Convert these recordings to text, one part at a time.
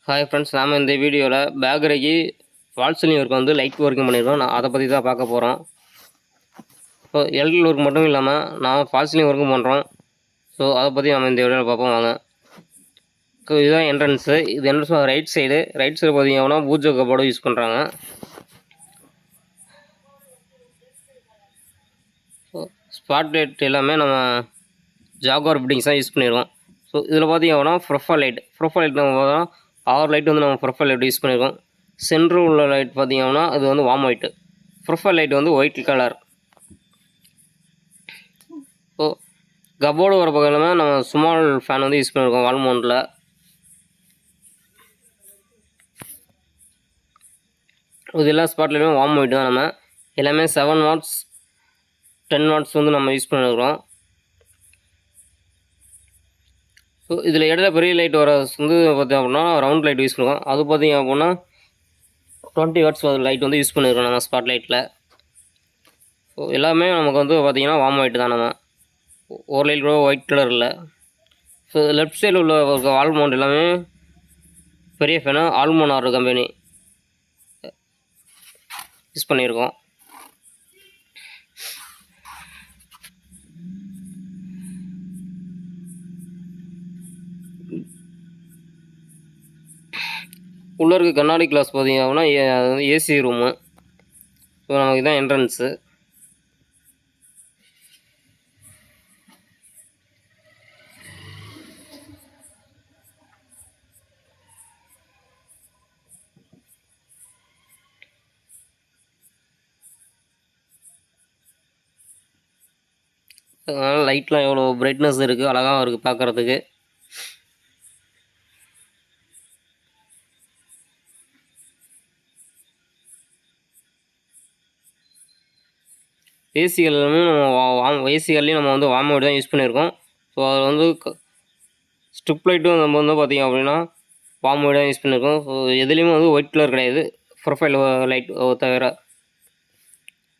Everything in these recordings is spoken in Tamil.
ஹாய் ஃப்ரெண்ட்ஸ், நாம் இந்த வீடியோவில் பேக்கரிக்கு வால் சீலிங் ஒர்க் வந்து லைட் ஒர்க்கும் பண்ணியிருக்கோம். நான் அதை பற்றி தான் பார்க்க போகிறோம். ஸோ எலக்ட்ரிக் ஒர்க் மட்டும் இல்லாமல் நான் ஃபால் சீலிங் ஒர்க்கும் பண்ணுறோம். ஸோ அதை பற்றி நம்ம இந்த வீடியோவில் பார்ப்போம் வாங்க. ஸோ இதுதான் என்ட்ரன்ஸு. இது என்ட்ரன்ஸ் ரைட் சைடு பார்த்தீங்கன்னா பூஜை கப்போர்டு யூஸ் பண்ணுறாங்க. ஸோ ஸ்பாட் லைட் எல்லாமே நம்ம ஜாகுவார் பில்டிங்ஸ் தான் யூஸ் பண்ணியிருக்கோம். ஸோ இதில் பார்த்தீங்கன்னா ப்ரொஃபைல் லைட் நம்ம 6 லைட் வந்து நம்ம ப்ரொஃபைல் லைட் யூஸ் பண்ணியிருக்கோம். சென்ட்ரு உள்ள லைட் பார்த்தீங்கன்னா அது வந்து வார்ம் ஒயிட்டு, ப்ரொஃபைல் லைட் வந்து ஒயிட் கலர். ஸோ கபோர்டு வர பக்கத்தில் நம்ம ஸ்மால் ஃபேன் வந்து யூஸ் பண்ணியிருக்கோம் வால் மவுண்டில். இது எல்லாம் ஸ்பாட் லைட்டுமே வார்ம் ஒயிட் தான். நம்ம எல்லாமே 7 வாட்ஸ் 10 வாட்ஸ் வந்து நம்ம யூஸ் பண்ணியிருக்கிறோம். ஸோ இதில் இடையில பெரிய லைட் வர வந்து பார்த்தீங்க அப்படின்னா ரவுண்ட் லைட் யூஸ் பண்ணுவோம். அது பார்த்தீங்க அப்படின்னா 20 வாட்ஸ் லைட் வந்து யூஸ் பண்ணியிருக்கோம் நம்ம ஸ்பாட் லைட்டில். ஸோ எல்லாமே நமக்கு வந்து பார்த்திங்கன்னா வார்ம் ஒயிட் தான். நம்ம ஒரு லைட் கூட ஒயிட் கலர் இல்லை. ஸோ லெஃப்ட் சைடில் உள்ள வால் மவுண்ட் எல்லாமே பெரிய ஃபேனு ஆல்மோனார் கம்பெனி யூஸ் பண்ணியிருக்கோம். உள்ளே இருக்க கண்ணாடி கிளாஸ் பார்த்தீங்க அப்படின்னா அது வந்து ஏசி ரூமு. ஸோ நமக்கு இதுதான் என்ட்ரன்ஸு. அதனால் லைட்லாம் எவ்வளோ பிரைட்னஸ் இருக்குது, அழகாக இருக்குது பார்க்குறதுக்கு. ஏசிகளுமே நம்ம ஏசிகள்லேயும் நம்ம வந்து வார்ம் ஒயிட் தான் யூஸ் பண்ணியிருக்கோம். ஸோ அதில் வந்து ஸ்ட்ரிப் லைட்டும் நம்ம வந்து பார்த்திங்க அப்படின்னா வார்ம் ஒயிட் தான் யூஸ் பண்ணியிருக்கோம். ஸோ எதுலேயுமே வந்து ஒயிட் கலர் கிடையாது, ப்ரொஃபைல் லைட் தவிர.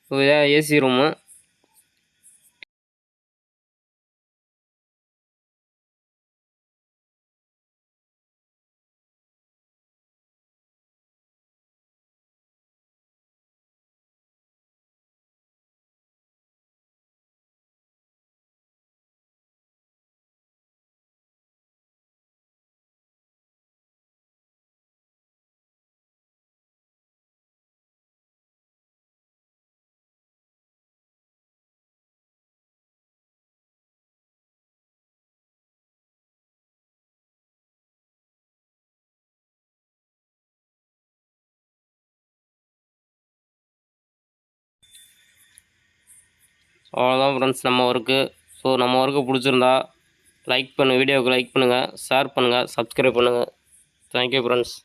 ஸோ இதான் ஏசி ரூமு. அவ்வளோதான் ஃப்ரெண்ட்ஸ் நம்ம ஒர்க்கு. ஸோ நம்ம ஒர்க்கு பிடிச்சிருந்தா வீடியோவுக்கு லைக் பண்ணுங்கள், ஷேர் பண்ணுங்கள், சப்ஸ்கிரைப் பண்ணுங்கள். Thank you friends.